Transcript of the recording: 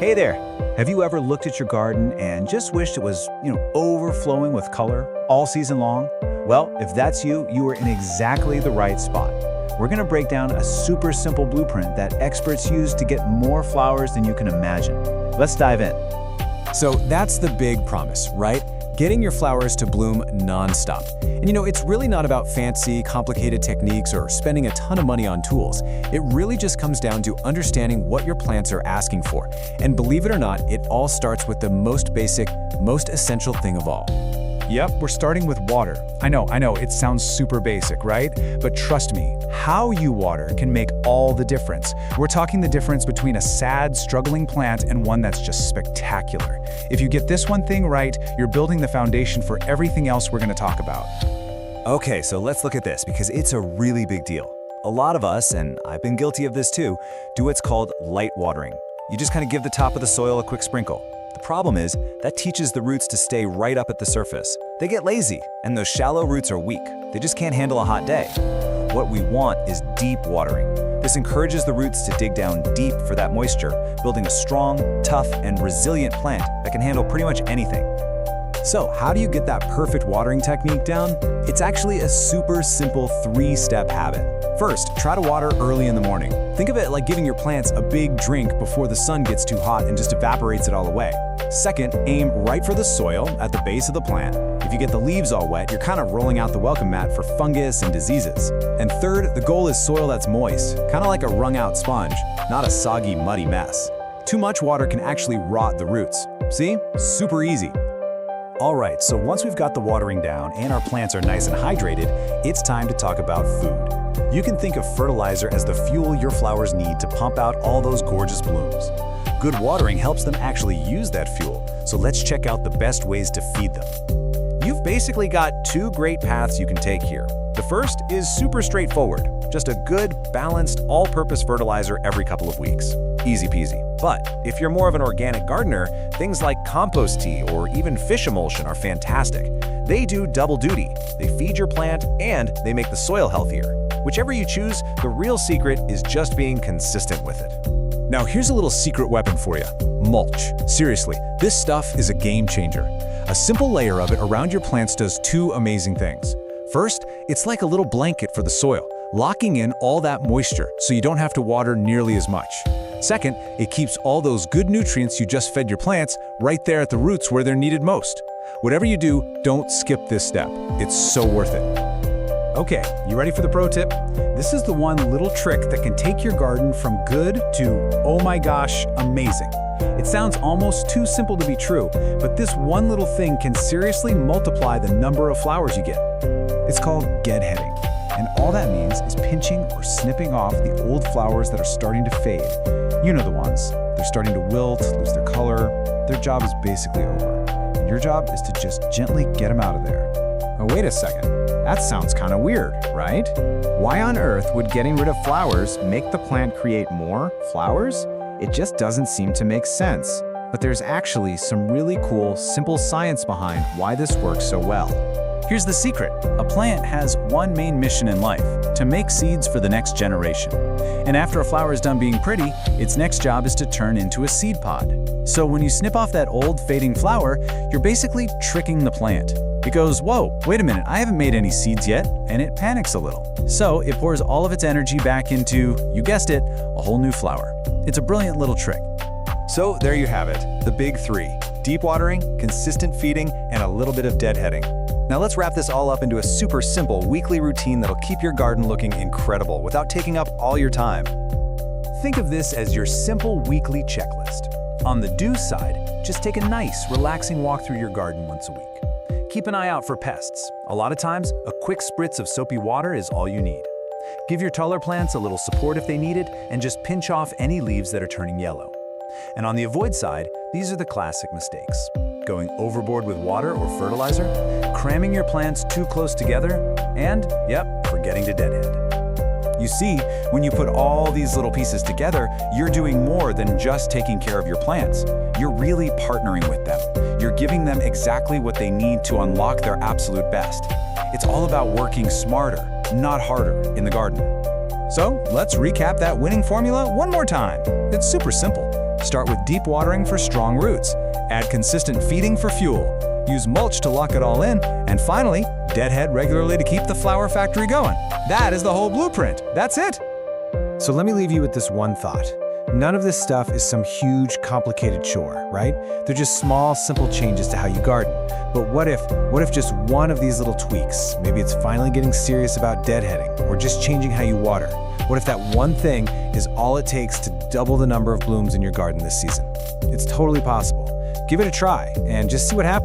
Hey there! Have you ever looked at your garden and just wished it was, overflowing with color all season long? Well, if that's you, you are in exactly the right spot. We're going to break down a super simple blueprint that experts use to get more flowers than you can imagine. Let's dive in. So that's the big promise, right? Getting your flowers to bloom non-stop. And it's really not about fancy, complicated techniques or spending a ton of money on tools. It really just comes down to understanding what your plants are asking for. And believe it or not, it all starts with the most basic, most essential thing of all. Yep, we're starting with water. I know, it sounds super basic, right? But trust me, how you water can make all the difference. We're talking the difference between a sad, struggling plant and one that's just spectacular. If you get this one thing right, you're building the foundation for everything else we're going to talk about. Okay, so let's look at this because it's a really big deal. A lot of us, and I've been guilty of this too, do what's called light watering. You just kind of give the top of the soil a quick sprinkle. The problem is, that teaches the roots to stay right up at the surface. They get lazy, and those shallow roots are weak. They just can't handle a hot day. What we want is deep watering. This encourages the roots to dig down deep for that moisture, building a strong, tough, and resilient plant that can handle pretty much anything. So how do you get that perfect watering technique down? It's actually a super simple 3-step habit. First, try to water early in the morning. Think of it like giving your plants a big drink before the sun gets too hot and just evaporates it all away. Second, aim right for the soil at the base of the plant. If you get the leaves all wet, you're kind of rolling out the welcome mat for fungus and diseases. And third, the goal is soil that's moist, kind of like a wrung-out sponge, not a soggy, muddy mess. Too much water can actually rot the roots. See? Super easy. All right, so once we've got the watering down and our plants are nice and hydrated, it's time to talk about food. You can think of fertilizer as the fuel your flowers need to pump out all those gorgeous blooms. Good watering helps them actually use that fuel, so let's check out the best ways to feed them. You've basically got 2 great paths you can take here. The first is super straightforward, just a good, balanced, all-purpose fertilizer every couple of weeks. Easy peasy. But if you're more of an organic gardener, things like compost tea or even fish emulsion are fantastic. They do double duty. They feed your plant and they make the soil healthier. Whichever you choose, the real secret is just being consistent with it. Now here's a little secret weapon for you. Mulch. Seriously, this stuff is a game changer. A simple layer of it around your plants does 2 amazing things. First, it's like a little blanket for the soil, locking in all that moisture so you don't have to water nearly as much. Second, it keeps all those good nutrients you just fed your plants right there at the roots where they're needed most. Whatever you do, don't skip this step. It's so worth it. Okay, you ready for the pro tip? This is the one little trick that can take your garden from good to, oh my gosh, amazing. It sounds almost too simple to be true, but this one little thing can seriously multiply the number of flowers you get. It's called deadheading, and all that means is pinching or snipping off the old flowers that are starting to fade. You know the ones. They're starting to wilt, lose their color. Their job is basically over. And your job is to just gently get them out of there. Oh, wait a second. That sounds kind of weird, right? Why on earth would getting rid of flowers make the plant create more flowers? It just doesn't seem to make sense. But there's actually some really cool, simple science behind why this works so well. Here's the secret. A plant has one main mission in life, to make seeds for the next generation. And after a flower is done being pretty, its next job is to turn into a seed pod. So when you snip off that old fading flower, you're basically tricking the plant. It goes, whoa, wait a minute, I haven't made any seeds yet, and it panics a little. So it pours all of its energy back into, you guessed it, a whole new flower. It's a brilliant little trick. So there you have it, the big 3. Deep watering, consistent feeding, and a little bit of deadheading. Now let's wrap this all up into a super simple weekly routine that'll keep your garden looking incredible without taking up all your time. Think of this as your simple weekly checklist. On the do side, just take a nice, relaxing walk through your garden once a week. Keep an eye out for pests. A lot of times, a quick spritz of soapy water is all you need. Give your taller plants a little support if they need it, and just pinch off any leaves that are turning yellow. And on the avoid side, these are the classic mistakes. Going overboard with water or fertilizer, cramming your plants too close together, and, forgetting to deadhead. You see, when you put all these little pieces together, you're doing more than just taking care of your plants. You're really partnering with them. You're giving them exactly what they need to unlock their absolute best. It's all about working smarter, not harder, in the garden. So let's recap that winning formula one more time. It's super simple. Start with deep watering for strong roots. Add consistent feeding for fuel. Use mulch to lock it all in. And finally, deadhead regularly to keep the flower factory going. That is the whole blueprint. That's it. So let me leave you with this one thought. None of this stuff is some huge, complicated chore, right? They're just small, simple changes to how you garden. But what if just one of these little tweaks, maybe it's finally getting serious about deadheading, or just changing how you water? What if that one thing is all it takes to double the number of blooms in your garden this season? It's totally possible. Give it a try and just see what happens.